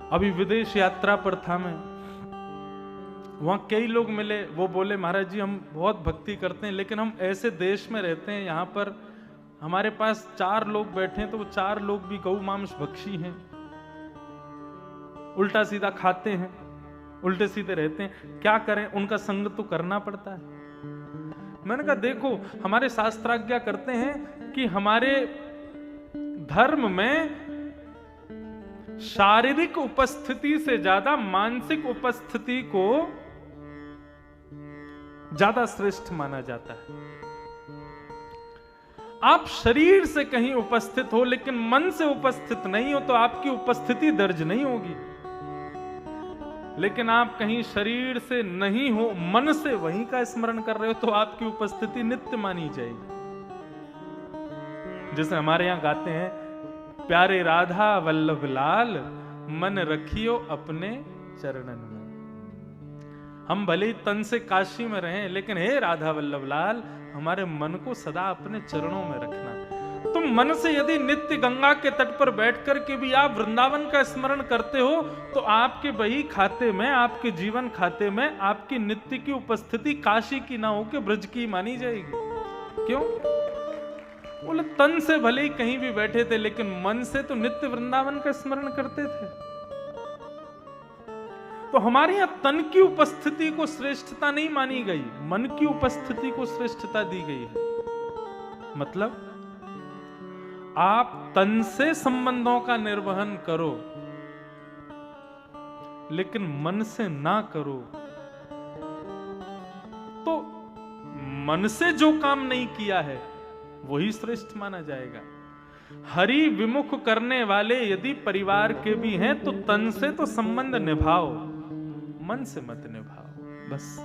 अभी विदेश यात्रा पर था मैं, वहां कई लोग मिले। वो बोले, महाराज जी हम बहुत भक्ति करते हैं, लेकिन हम ऐसे देश में रहते हैं, यहां पर हमारे पास 4 लोग बैठे हैं, तो वो 4 लोग भी गौ मांस भक्षी हैं, उल्टा सीधा खाते हैं, उल्टे सीधे रहते हैं। क्या करें? उनका संग तो करना पड़ता है। मैंने कहा देखो, हमारे शास्त्राज्ञा करते हैं कि हमारे धर्म में शारीरिक उपस्थिति से ज्यादा मानसिक उपस्थिति को ज्यादा श्रेष्ठ माना जाता है। आप शरीर से कहीं उपस्थित हो, लेकिन मन से उपस्थित नहीं हो, तो आपकी उपस्थिति दर्ज नहीं होगी। लेकिन आप कहीं शरीर से नहीं हो, मन से वहीं का स्मरण कर रहे हो, तो आपकी उपस्थिति नित्य मानी जाएगी। जैसे हमारे यहां गाते हैं, प्यारे राधा वल्लभ लाल, मन रखियो अपने चरणन में। हम भले ही तन से काशी में रहें, लेकिन हे राधा वल्लभ लाल, हमारे मन को सदा अपने चरणों में रखना। तुम मन से यदि नित्य गंगा के तट पर बैठकर के भी आप वृंदावन का स्मरण करते हो तो आपके बही खाते में, आपके जीवन खाते में आपकी नित्य की उपस्थिति काशी की ना हो के ब्रज की मानी जाएगी। क्यों? बोले तन से भले ही कहीं भी बैठे थे लेकिन मन से तो नित्य वृंदावन का स्मरण करते थे। तो हमारे यहां तन की उपस्थिति को श्रेष्ठता नहीं मानी गई, मन की उपस्थिति को श्रेष्ठता दी गई है। मतलब आप तन से संबंधों का निर्वहन करो लेकिन मन से ना करो, तो मन से जो काम नहीं किया है वही श्रेष्ठ माना जाएगा। हरि विमुख करने वाले यदि परिवार के भी हैं तो तन से तो संबंध निभाओ, मन से मत निभाओ बस।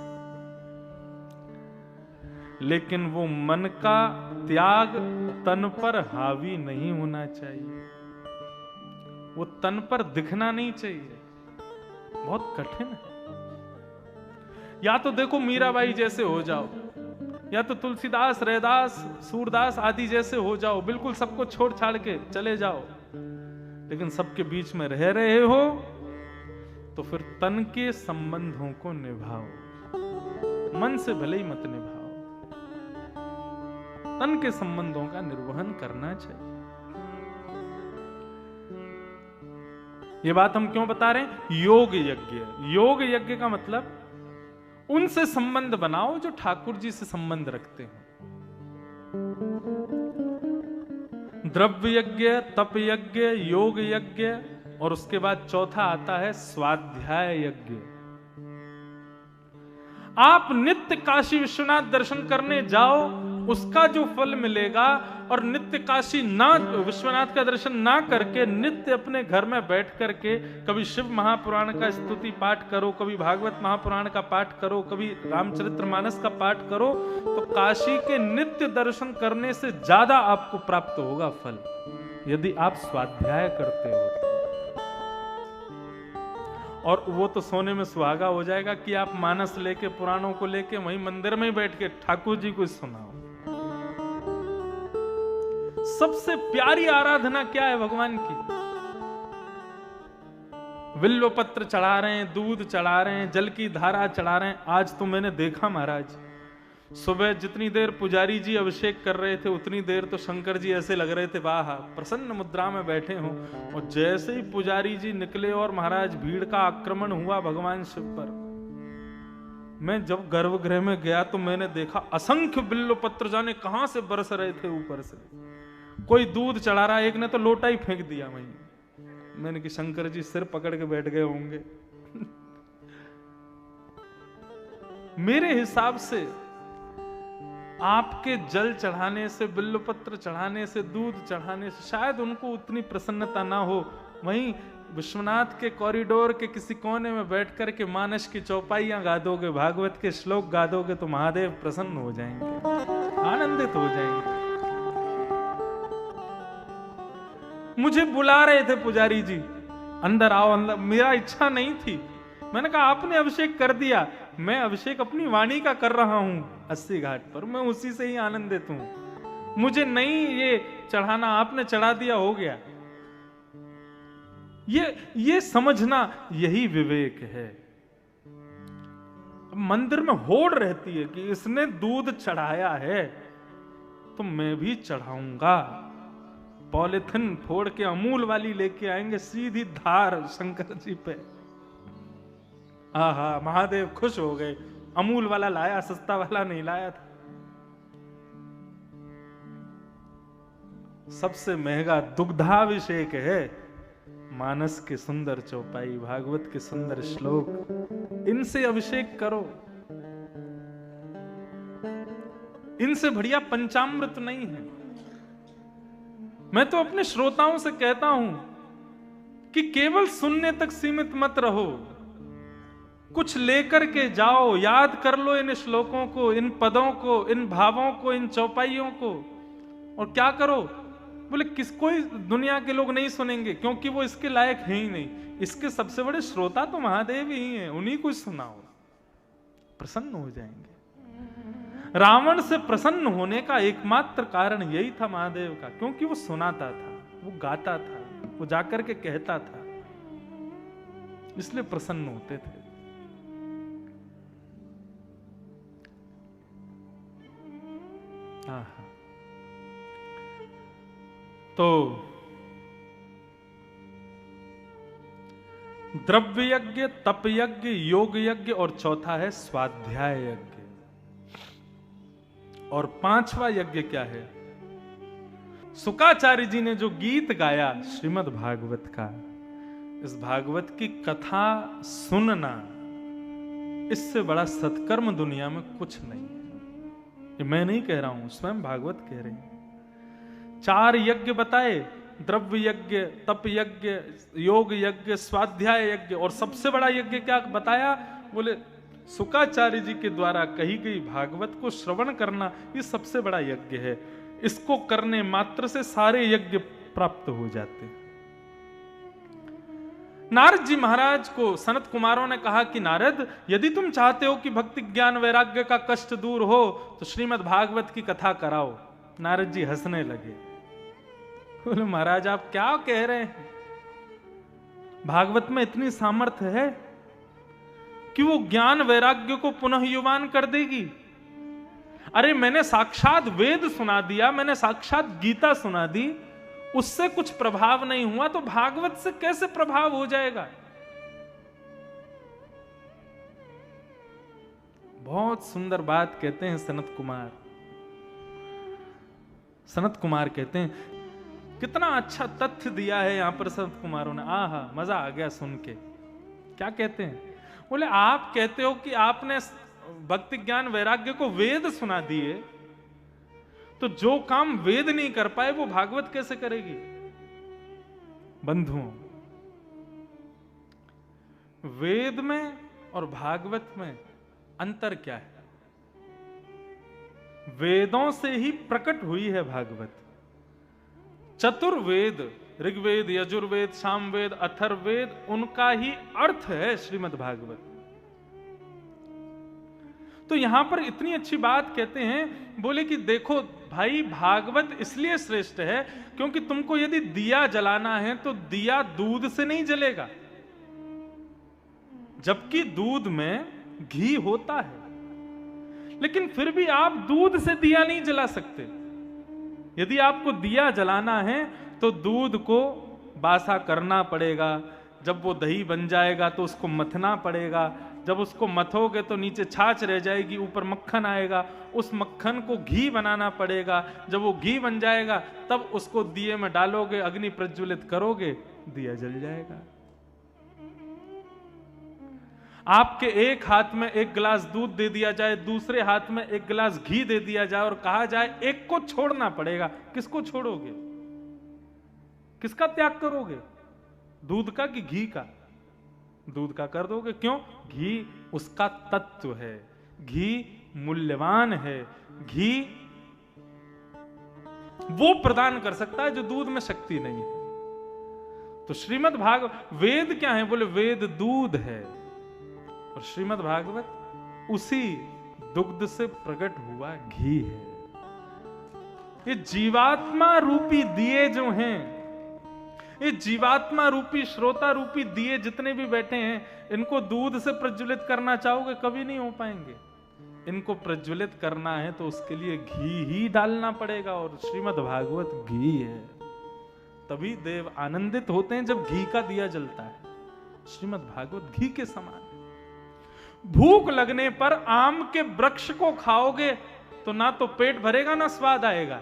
लेकिन वो मन का त्याग तन पर हावी नहीं होना चाहिए, वो तन पर दिखना नहीं चाहिए। बहुत कठिन है। या तो देखो मीराबाई जैसे हो जाओ, या तो तुलसीदास, रैदास, सूरदास आदि जैसे हो जाओ, बिल्कुल सबको छोड़ छाड़ के चले जाओ। लेकिन सबके बीच में रह रहे हो तो फिर तन के संबंधों को निभाओ, मन से भले ही मत निभाओ। तन के संबंधों का निर्वहन करना चाहिए। ये बात हम क्यों बता रहे हैं? योग यज्ञ, योग यज्ञ का मतलब उनसे संबंध बनाओ जो ठाकुर जी से संबंध रखते हो। द्रव्य यज्ञ, तप यज्ञ, योग यज्ञ, और उसके बाद चौथा आता है स्वाध्याय यज्ञ। आप नित्य काशी विश्वनाथ दर्शन करने जाओ, उसका जो फल मिलेगा, और नित्य काशी ना विश्वनाथ का दर्शन ना करके नित्य अपने घर में बैठ करके कभी शिव महापुराण का स्तुति पाठ करो, कभी भागवत महापुराण का पाठ करो, कभी रामचरितमानस का पाठ करो, तो काशी के नित्य दर्शन करने से ज्यादा आपको प्राप्त होगा फल, यदि आप स्वाध्याय करते हो। और वो तो सोने में सुहागा हो जाएगा कि आप मानस लेके, पुराणों को लेके वहीं मंदिर में ही बैठ के ठाकुर जी को सुनाओ। सबसे प्यारी आराधना क्या है भगवान की? बिल्व पत्र चढ़ा रहे हैं, दूध चढ़ा रहे हैं, जल की धारा चढ़ा रहे हैं। आज तो मैंने देखा महाराज, सुबह जितनी देर पुजारी जी अभिषेक कर रहे थे उतनी देर तो शंकर जी ऐसे लग रहे थे वाह प्रसन्न मुद्रा में बैठे हों, और जैसे ही पुजारी जी निकले और महाराज भीड़ का आक्रमण हुआ भगवान शिव पर। मैं जब गर्भगृह में गया तो मैंने देखा असंख्य बिल्व पत्र जाने कहां से बरस रहे थे ऊपर से। कोई दूध चढ़ा रहा, एक ने तो लोटा ही फेंक दिया वहीं। मैंने कि शंकर जी सिर पकड़ के बैठ गए होंगे। मेरे हिसाब से आपके जल चढ़ाने से, बिल्व पत्र चढ़ाने से, दूध चढ़ाने से शायद उनको उतनी प्रसन्नता ना हो। वहीं विश्वनाथ के कॉरिडोर के किसी कोने में बैठ कर के मानस की चौपाइयां गा दोगे, भागवत के श्लोक गा दोगे तो महादेव प्रसन्न हो जाएंगे, आनंदित हो जाएंगे। मुझे बुला रहे थे पुजारी जी, अंदर आओ अंदर। मेरा इच्छा नहीं थी, मैंने कहा आपने अभिषेक कर दिया, मैं अभिषेक अपनी वाणी का कर रहा हूं 80 घाट पर, मैं उसी से ही आनंदित हूं। मुझे नहीं ये चढ़ाना, आपने चढ़ा दिया, हो गया। ये समझना यही विवेक है। मंदिर में होड़ रहती है कि इसने दूध चढ़ाया है तो मैं भी चढ़ाऊंगा। पॉलिथिन फोड़ के अमूल वाली लेके आएंगे, सीधी धार शंकर जी पे। आहा, महादेव खुश हो गए, अमूल वाला लाया, सस्ता वाला नहीं लाया था। सबसे महंगा दुग्धाभिषेक है मानस के सुंदर चौपाई, भागवत के सुंदर श्लोक, इनसे अभिषेक करो। इनसे बढ़िया पंचामृत नहीं है। मैं तो अपने श्रोताओं से कहता हूं कि केवल सुनने तक सीमित मत रहो, कुछ लेकर के जाओ, याद कर लो इन श्लोकों को, इन पदों को, इन भावों को, इन चौपाइयों को। और क्या करो? बोले कोई दुनिया के लोग नहीं सुनेंगे क्योंकि वो इसके लायक है ही नहीं। इसके सबसे बड़े श्रोता तो महादेव ही हैं, उन्हीं को सुनाओ, प्रसन्न हो जाएंगे। रावण से प्रसन्न होने का एकमात्र कारण यही था महादेव का, क्योंकि वो सुनाता था, वो गाता था, वो जाकर के कहता था, इसलिए प्रसन्न होते थे। तो द्रव्य यज्ञ, तप यज्ञ, योग यज्ञ और चौथा है स्वाध्याय यज्ञ। और पांचवा यज्ञ क्या है? शुकाचार्य जी ने जो गीत गाया श्रीमद् भागवत का, इस भागवत की कथा सुनना, इससे बड़ा सत्कर्म दुनिया में कुछ नहीं है। ये मैं नहीं कह रहा हूं, स्वयं भागवत कह रहे हैं। 4 यज्ञ बताए, द्रव्य यज्ञ, तप यज्ञ, योग यज्ञ, स्वाध्याय यज्ञ, और सबसे बड़ा यज्ञ क्या बताया? बोले शुकाचार्य जी के द्वारा कही गई भागवत को श्रवण करना, ये सबसे बड़ा यज्ञ है। इसको करने मात्र से सारे यज्ञ प्राप्त हो जाते हैं। नारद जी महाराज को सनत कुमारों ने कहा कि नारद, यदि तुम चाहते हो कि भक्ति ज्ञान वैराग्य का कष्ट दूर हो तो श्रीमद् भागवत की कथा कराओ। नारद जी हंसने लगे, बोले महाराज आप क्या कह रहे हैं? भागवत में इतनी सामर्थ्य है कि वो ज्ञान वैराग्य को पुनः युवान कर देगी। अरे मैंने साक्षात वेद सुना दिया, मैंने साक्षात गीता सुना दी, उससे कुछ प्रभाव नहीं हुआ तो भागवत से कैसे प्रभाव हो जाएगा? बहुत सुंदर बात कहते हैं सनत कुमार। सनत कुमार कहते हैं, कितना अच्छा तथ्य दिया है यहां पर सनत कुमारों ने, आहा मजा आ गया सुन के। क्या कहते हैं? बोले आप कहते हो कि आपने भक्ति ज्ञान वैराग्य को वेद सुना दिए, तो जो काम वेद नहीं कर पाए वो भागवत कैसे करेगी? बंधुओं, वेद में और भागवत में अंतर क्या है? वेदों से ही प्रकट हुई है भागवत। चतुर्वेद, ऋग्वेद, यजुर्वेद, सामवेद, अथर्ववेद, उनका ही अर्थ है श्रीमद् भागवत। तो यहां पर इतनी अच्छी बात कहते हैं, बोले कि देखो भाई, भागवत इसलिए श्रेष्ठ है क्योंकि तुमको यदि दिया जलाना है तो दिया दूध से नहीं जलेगा, जबकि दूध में घी होता है। लेकिन फिर भी आप दूध से दिया नहीं जला सकते। यदि आपको दिया जलाना है तो दूध को बासा करना पड़ेगा, जब वो दही बन जाएगा तो उसको मथना पड़ेगा, जब उसको मथोगे तो नीचे छाछ रह जाएगी, ऊपर मक्खन आएगा, उस मक्खन को घी बनाना पड़ेगा, जब वो घी बन जाएगा तब उसको दिए में डालोगे, अग्नि प्रज्वलित करोगे, दिया जल जाएगा। आपके एक हाथ में एक गिलास दूध दे दिया जाए, दूसरे हाथ में एक गिलास घी दे दिया जाए और कहा जाए एक को छोड़ना पड़ेगा, किसको छोड़ोगे? किसका त्याग करोगे? दूध का कि घी का? दूध का कर दोगे। क्यों? घी उसका तत्व है, घी मूल्यवान है, घी वो प्रदान कर सकता है जो दूध में शक्ति नहीं है। तो श्रीमद् भागवत, वेद क्या है? बोले वेद दूध है और श्रीमद् भागवत उसी दुग्ध से प्रकट हुआ घी है। ये जीवात्मा रूपी दिए जो हैं, ये जीवात्मा रूपी, श्रोता रूपी दिए जितने भी बैठे हैं, इनको दूध से प्रज्वलित करना चाहोगे कभी नहीं हो पाएंगे। इनको प्रज्वलित करना है तो उसके लिए घी ही डालना पड़ेगा, और श्रीमद् भागवत घी है। तभी देव आनंदित होते हैं जब घी का दिया जलता है। श्रीमद् भागवत घी के समान है। भूख लगने पर आम के वृक्ष को खाओगे तो ना तो पेट भरेगा ना स्वाद आएगा,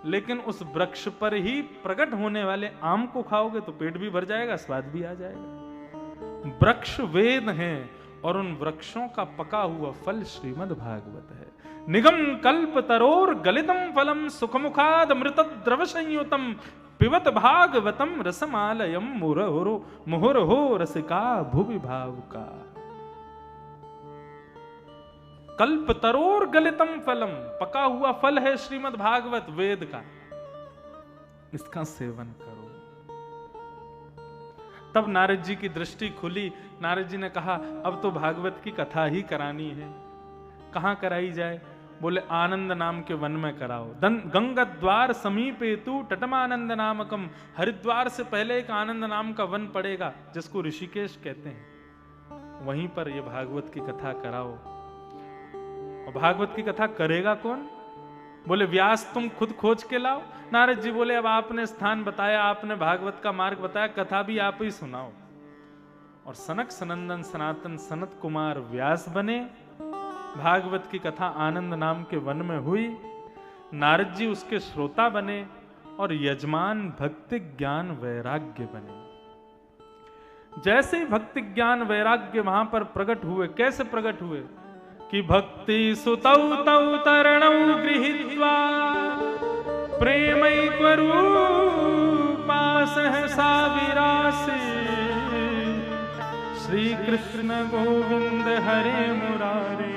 लेकिन उस वृक्ष पर ही प्रकट होने वाले आम को खाओगे तो पेट भी भर जाएगा, स्वाद भी आ जाएगा। वृक्ष वेद हैं और उन वृक्षों का पका हुआ फल श्रीमद् भागवत है। निगम कल्प तरोर गलितम फलम सुखमुखाद अमृत द्रव संयुतम पिबत भागवतम रसमालयम मुहुर्हो रसिका भुवि भावुका। कल्प तरोर गलितम फलम, पका हुआ फल है श्रीमद् भागवत वेद का, इसका सेवन करो। तब नारद जी की दृष्टि खुली। नारद जी ने कहा अब तो भागवत की कथा ही करानी है, कहां कराई जाए? बोले आनंद नाम के वन में कराओ। गंगा द्वार समीपे तू तटमानंद नामकम, हरिद्वार से पहले एक आनंद नाम का वन पड़ेगा जिसको ऋषिकेश कहते हैं, वहीं पर ये भागवत की कथा कराओ। और भागवत की कथा करेगा कौन? बोले व्यास तुम खुद खोज के लाओ। नारद जी बोले अब आपने स्थान बताया, आपने भागवत का मार्ग बताया, कथा भी आप ही सुनाओ। और सनक सनंदन सनातन सनत कुमार व्यास बने। भागवत की कथा आनंद नाम के वन में हुई। नारद जी उसके श्रोता बने और यजमान भक्ति ज्ञान वैराग्य बने। जैसे ही भक्ति ज्ञान वैराग्य वहां पर प्रकट हुए, कैसे प्रकट हुए कि भक्ति सुतौ तौ तरणौ गृहीत्वा प्रेमैक रूपा सहसा विरासे, श्री कृष्ण गोविंद हरे मुरारे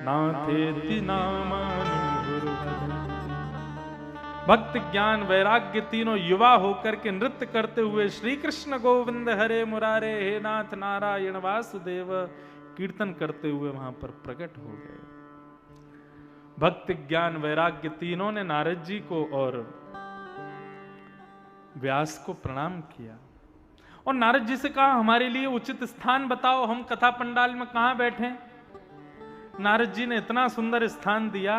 नाथेति नामानि गुरुपदे। भक्त ज्ञान वैराग्य तीनों युवा होकर के नृत्य करते हुए श्री कृष्ण गोविंद हरे मुरारे हे नाथ नारायण वासुदेव कीर्तन करते हुए वहां पर प्रकट हो गए। भक्ति ज्ञान वैराग्य तीनों ने नारद जी को और व्यास को प्रणाम किया और नारद जी से कहा हमारे लिए उचित स्थान बताओ, हम कथा पंडाल में कहां बैठे। नारद जी ने इतना सुंदर स्थान दिया,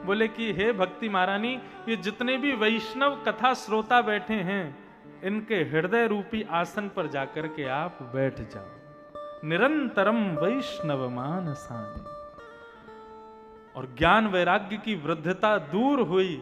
बोले कि हे भक्ति महारानी, ये जितने भी वैष्णव कथा श्रोता बैठे हैं इनके हृदय रूपी आसन पर जाकर के आप बैठ जाओ। निरंतरम वैष्णव मानसानि। और ज्ञान वैराग्य की वृद्धता दूर हुई